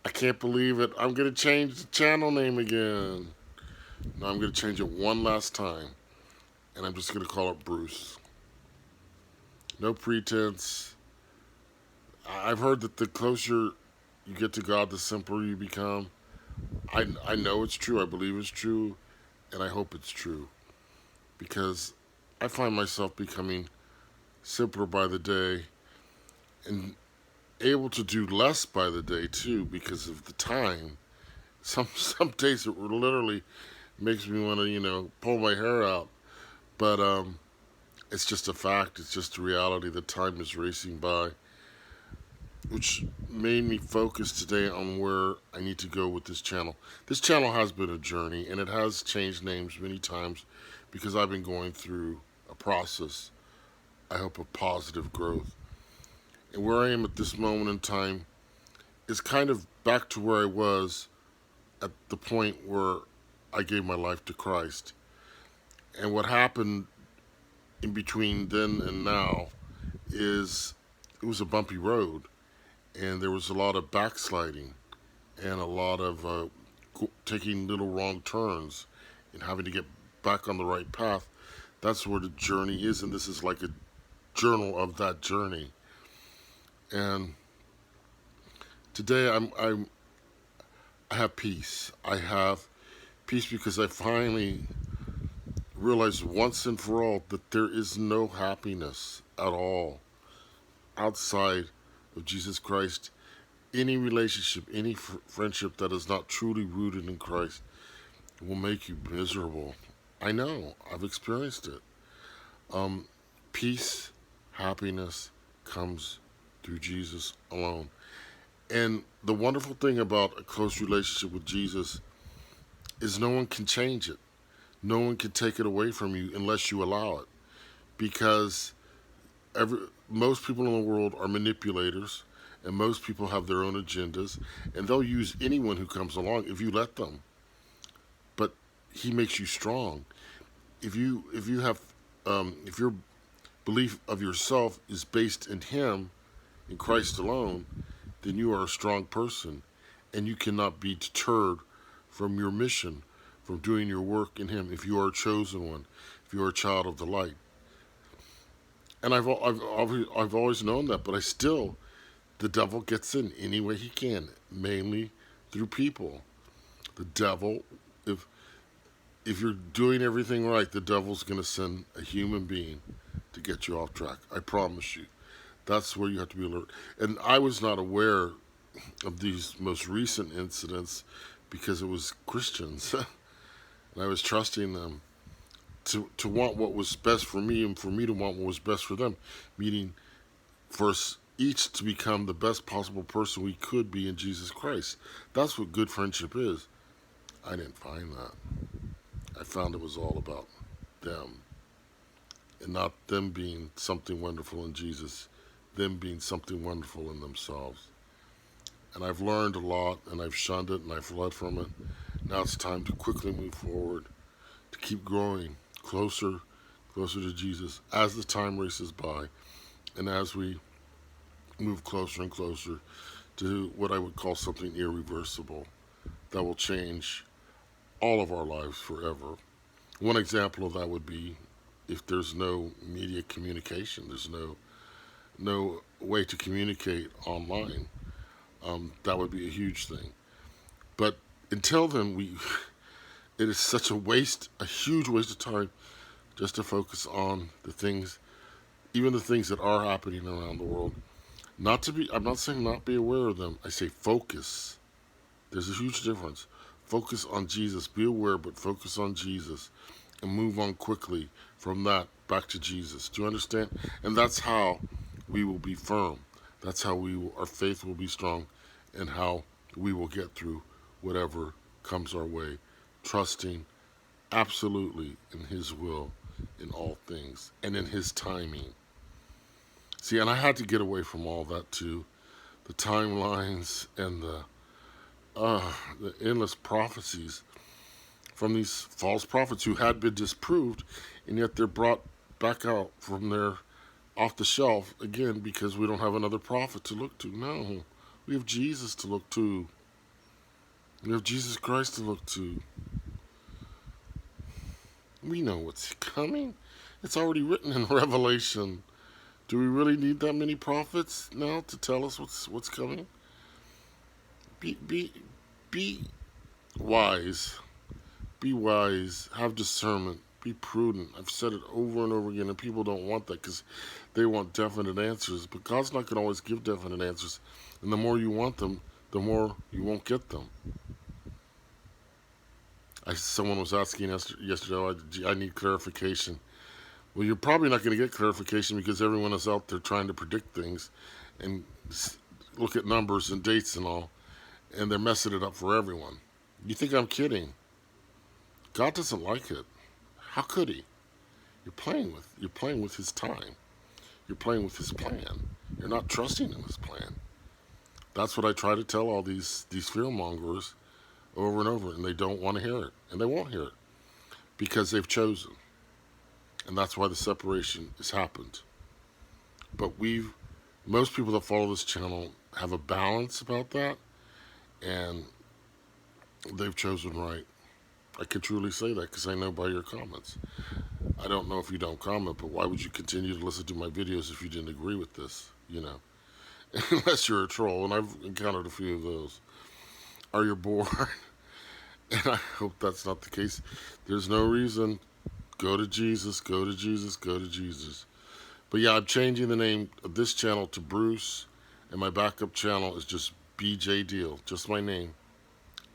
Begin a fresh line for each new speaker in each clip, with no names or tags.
I can't believe it. I'm going to change the channel name again. No, I'm going to change it one last time. And I'm just going to call it Bruce. No pretense. I've heard that the closer you get to God, the simpler you become. I know it's true. I believe it's true. And I hope it's true. Because I find myself becoming simpler by the day and able to do less by the day too because of the time. Some days it literally makes me want to pull my hair out, but it's just a fact. It's just a reality. The time is racing by, which made me focus today on where I need to go with this channel. This channel has been a journey and it has changed names many times because I've been going through a process. I hope of positive growth. And where I am at this moment in time is kind of back to where I was at the point where I gave my life to Christ. And what happened in between then and now is it was a bumpy road, and there was a lot of backsliding and a lot of taking little wrong turns and having to get back on the right path. That's where the journey is, and this is like a journal of that journey. And today I have peace. I have peace because I finally realized once and for all that there is no happiness at all outside of Jesus Christ. Any relationship, any friendship that is not truly rooted in Christ will make you miserable. I know. I've experienced it. Um, Peace, happiness comes through Jesus alone. And the wonderful thing about a close relationship with Jesus is no one can change it. No one can take it away from you unless you allow it. Because every most people in the world are manipulators, and most people have their own agendas, and they'll use anyone who comes along if you let them. But he makes you strong. If you have if your belief of yourself is based in him, in Christ alone, then you are a strong person, and you cannot be deterred from your mission, from doing your work in him. If you are a chosen one, if you are a child of the light. And I've always known that, but I still, the devil gets in any way he can, mainly through people. The devil, if if you're doing everything right, the devil's going to send a human being to get you off track. I promise you. That's where you have to be alert. And I was not aware of these most recent incidents because it was Christians, and I was trusting them to want what was best for me and for me to want what was best for them, meaning for us each to become the best possible person we could be in Jesus Christ. That's what good friendship is. I didn't find that. I found it was all about them and not them being something wonderful in Jesus, them being something wonderful in themselves. And I've learned a lot and I've shunned it and I've fled from it. Now it's time to quickly move forward, to keep growing closer, closer to Jesus as the time races by and as we move closer and closer to what I would call something irreversible that will change all of our lives forever. One example of that would be if there's no media communication, there's no way to communicate online. That would be a huge thing. But until then, we it is such a waste, a huge waste of time, just to focus on the things, even the things that are happening around the world. Not to be, I'm not saying not be aware of them. I say focus. There's a huge difference. Focus on Jesus. Be aware, but focus on Jesus and move on quickly from that back to Jesus. Do you understand? And that's how we will be firm. That's how our faith will be strong, and how we will get through whatever comes our way, trusting absolutely in His will in all things and in His timing. See, and I had to get away from all that too, the timelines and the endless prophecies from these false prophets who had been disproved, and yet they're brought back out from their off the shelf again because we don't have another prophet to look to. No, we have Jesus to look to. We have Jesus Christ to look to. We know what's coming. It's already written in Revelation. Do we really need that many prophets now to tell us what's coming? Be wise. Be wise. Have discernment. Be prudent. I've said it over and over again, and people don't want that because they want definite answers. But God's not going to always give definite answers. And the more you want them, the more you won't get them. Someone was asking yesterday, oh, I need clarification. Well, you're probably not going to get clarification because everyone is out there trying to predict things and look at numbers and dates and all, and they're messing it up for everyone. You think I'm kidding? God doesn't like it. How could he? You're playing with his time. You're playing with his plan. You're not trusting in his plan. That's what I try to tell all these fearmongers over and over, and they don't want to hear it, and they won't hear it because they've chosen, and that's why the separation has happened. But most people that follow this channel have a balance about that, and they've chosen right. I can truly say that because I know by your comments. I don't know if you don't comment, but why would you continue to listen to my videos if you didn't agree with this, Unless you're a troll, and I've encountered a few of those. Are you bored? And I hope that's not the case. There's no reason. Go to Jesus, go to Jesus, go to Jesus. But yeah, I'm changing the name of this channel to Bruce, and my backup channel is just BJ Deal, just my name,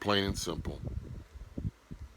plain and simple.